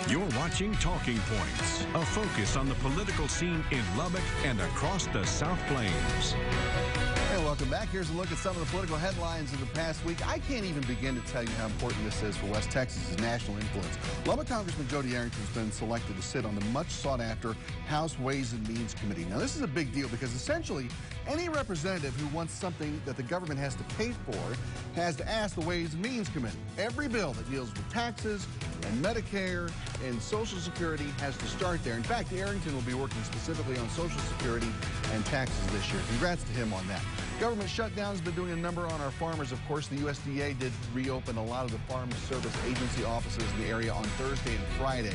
You're watching Talking Points, a focus on the political scene in Lubbock and across the South Plains. Hey, welcome back. Here's a look at some of the political headlines of the past week. I can't even begin to tell you how important this is for West Texas's national influence. Lubbock Congressman Jody Arrington has been selected to sit on the much sought-after House Ways and Means Committee. Now, this is a big deal because essentially any representative who wants something that the government has to pay for has to ask the Ways and Means Committee. Every bill that deals with taxes and Medicare and Social Security has to start there. In fact, Arrington will be working specifically on Social Security and taxes this year. Congrats to him on that. Government shutdown has been doing a number on our farmers. Of course, the USDA did reopen a lot of the Farm Service Agency offices in the area on Thursday and Friday.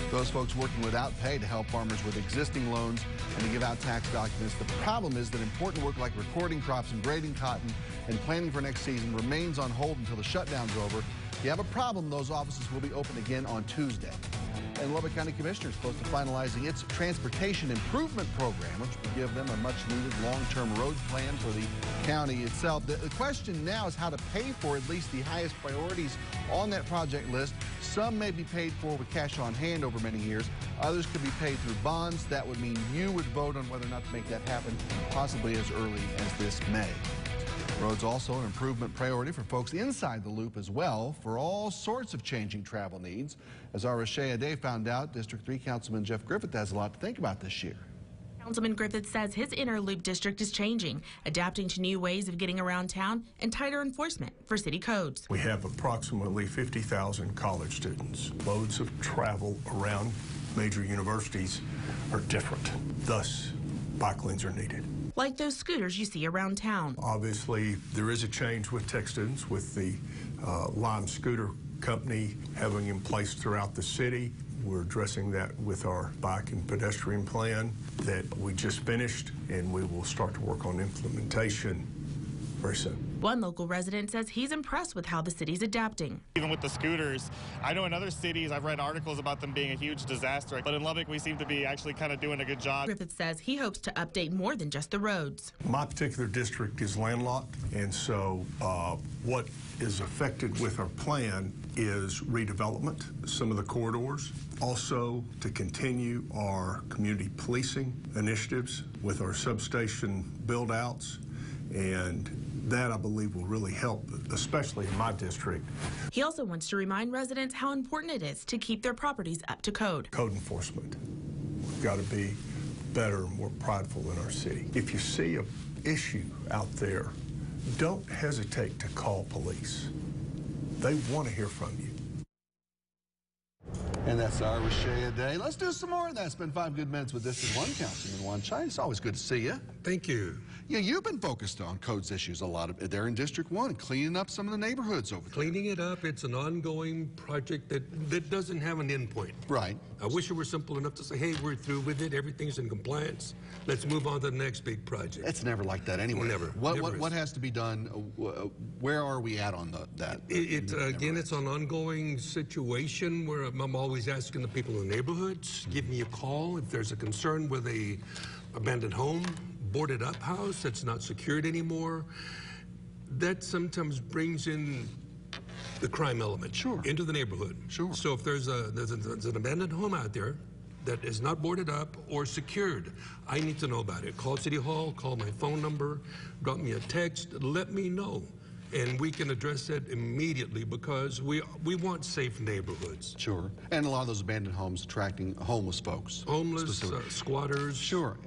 Those folks working without pay to help farmers with existing loans and to give out tax documents. The problem is that important work like recording crops and grading cotton and planning for next season remains on hold until the shutdown's over. If you have a problem, those offices will be open again on Tuesday. And Lubbock County Commissioner is close to finalizing its transportation improvement program, which will give them a much-needed long-term road plan for the county itself. The question now is how to pay for at least the highest priorities on that project list. Some may be paid for with cash on hand over many years. Others could be paid through bonds. That would mean you would vote on whether or not to make that happen, possibly as early as this May. Roads also an improvement priority for folks inside the loop as well for all sorts of changing travel needs. As our Rashea Day found out, District 3 Councilman Jeff Griffith has a lot to think about this year. Councilman Griffith says his inner loop district is changing, adapting to new ways of getting around town and tighter enforcement for city codes. We have approximately 50,000 college students. Modes of travel around major universities are different. Thus, bike lanes are needed. Like those scooters you see around town. Obviously, there is a change with tech students with the Lime Scooter Company having in place throughout the city. We're addressing that with our bike and pedestrian plan that we just finished, and we will start to work on implementation very soon. One local resident says he's impressed with how the city's adapting. Even with the scooters, I know in other cities I've read articles about them being a huge disaster, but in Lubbock we seem to be actually kind of doing a good job. Griffith says he hopes to update more than just the roads. My particular district is landlocked, and so what is affected with our plan is redevelopment, some of the corridors. Also, to continue our community policing initiatives with our substation build-outs, and that, I believe, will really help, especially in my district. He also wants to remind residents how important it is to keep their properties up to code. Code enforcement. We've got to be better and more prideful in our city. If you see an issue out there, don't hesitate to call police. They want to hear from you. And that's our Rashea Day. Let's do some more of that. Spend 5 good minutes with District 1 Councilman Juan Chai. It's always good to see you. Thank you. Yeah, you've been focused on codes issues a lot. They're in District 1, cleaning up some of the neighborhoods over there. Cleaning it up, it's an ongoing project that doesn't have an end point. Right. I wish it were simple enough to say, hey, we're through with it, everything's in compliance, let's move on to the next big project. It's never like that anyway. Never. What has to be done? Where are we at on that? Again, it's an ongoing situation where I'm always asking the people in the neighborhoods, give me a call if there's a concern with a abandoned home, boarded up house that's not secured anymore. That sometimes brings in the crime element into the neighborhood. Sure. So if there's an abandoned home out there that is not boarded up or secured, I need to know about it. Call City Hall, call my phone number, drop me a text, let me know. And we can address that immediately because we want safe neighborhoods. Sure. And a lot of those abandoned homes attracting homeless folks. Homeless, squatters. Sure.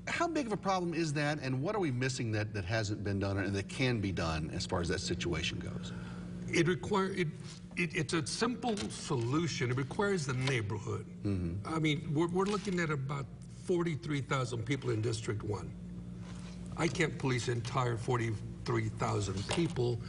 How big of a problem is that, and what are we missing that hasn't been done and that can be done as far as that situation goes? It's a simple solution. It requires the neighborhood. Mm-hmm. I mean, we're looking at about 43,000 people in District 1. I can't police the entire 43,000 people,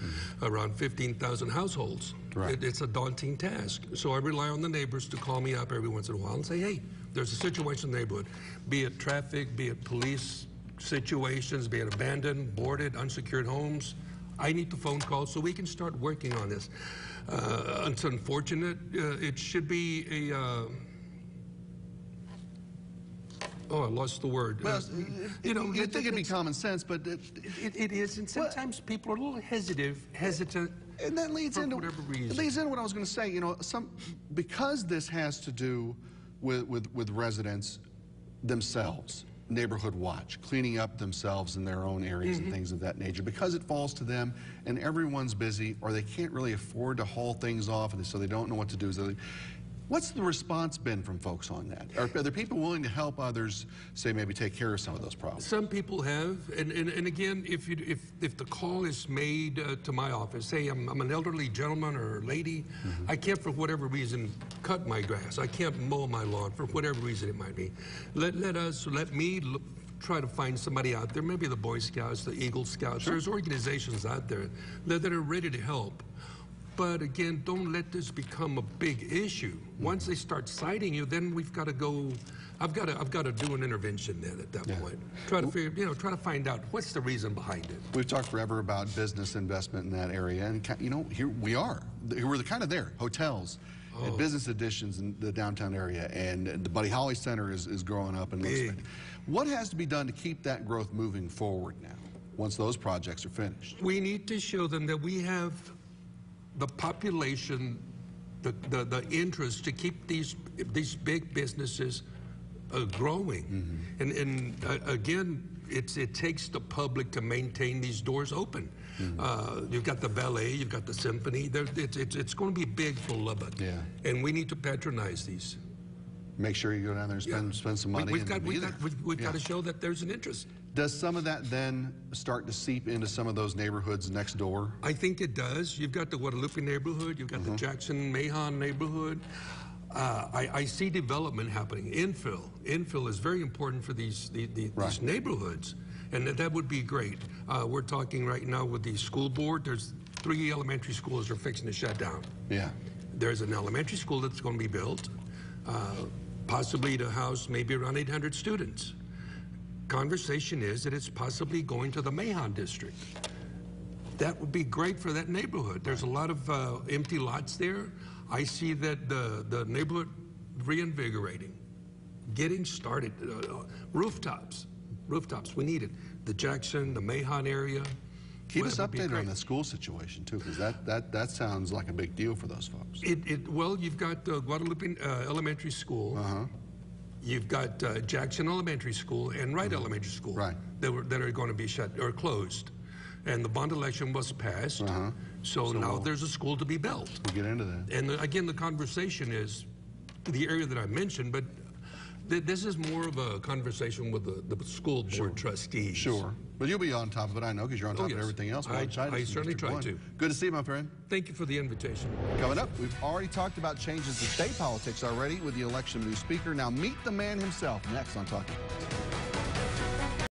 around 15,000 households. Right. It's a daunting task. So I rely on the neighbors to call me up every once in a while and say, hey, there's a situation in the neighborhood, be it traffic, be it police situations, be it abandoned, boarded, unsecured homes. I need the phone call so we can start working on this. It's unfortunate. It should be a... Oh, I lost the word. Well, you'd think it'd be common sense, but... It is, and sometimes people are a little hesitant And that leads for into whatever reason. It leads into what I was going to say. You know, because this has to do with residents themselves, neighborhood watch, cleaning up themselves in their own areas and things of that nature. Because it falls to them, and everyone's busy, or they can't really afford to haul things off, and so they don't know what to do. So what's the response been from folks on that? Are there people willing to help others, say, maybe take care of some of those problems? Some people have, and again, if the call is made to my office, say I'm an elderly gentleman or lady, I can't for whatever reason cut my grass, I can't mow my lawn for whatever reason it might be. Let me try to find somebody out there, maybe the Boy Scouts, the Eagle Scouts. There's organizations out there that are ready to help. But again, don't let this become a big issue. Once they start citing you, then we've got to go. I've got to do an intervention then at that point. Try to figure, try to find out what's the reason behind it. We've talked forever about business investment in that area, and here we are. We're kind of there. Hotels and business additions in the downtown area, and the Buddy Holly Center is growing up and looks. What has to be done to keep that growth moving forward now? Once those projects are finished, we need to show them that we have the population, the interest to keep these big businesses growing. And again, it takes the public to maintain these doors open. You've got the ballet, you've got the symphony. It's going to be big for Lubbock. And we need to patronize these. Make sure you go down there and spend some money. We've got to show that there's an interest. Does some of that then start to seep into some of those neighborhoods next door? I think it does. You've got the Guadalupe neighborhood, you've got the Jackson-Mahon neighborhood. I see development happening. Infill is very important for these neighborhoods, and that would be great. We're talking right now with the school board. There's 3 elementary schools that are fixing to shut down. There's an elementary school that's going to be built, possibly to house maybe around 800 students. Conversation is that it's possibly going to the Mahon district. That would be great for that neighborhood. There's a lot of empty lots there. I see that the neighborhood reinvigorating, getting started. Rooftops, we need it. The Jackson, the Mahon area. Keep us updated on the school situation too, because that sounds like a big deal for those folks. Well, you've got Guadalupe Elementary School. You've got Jackson Elementary School and Wright Elementary School that are going to be shut or closed. And the bond election was passed, so now there's a school to be built. We'll get into that. And again, the conversation is the area that I mentioned, but this is more of a conversation with the school board trustees. Sure. But you'll be on top of it, I know, because you're on top of everything else. I certainly try to. Good to see you, my friend. Thank you for the invitation. Coming up, we've already talked about changes to state politics already with the election of new speaker. Now meet the man himself next on Talking.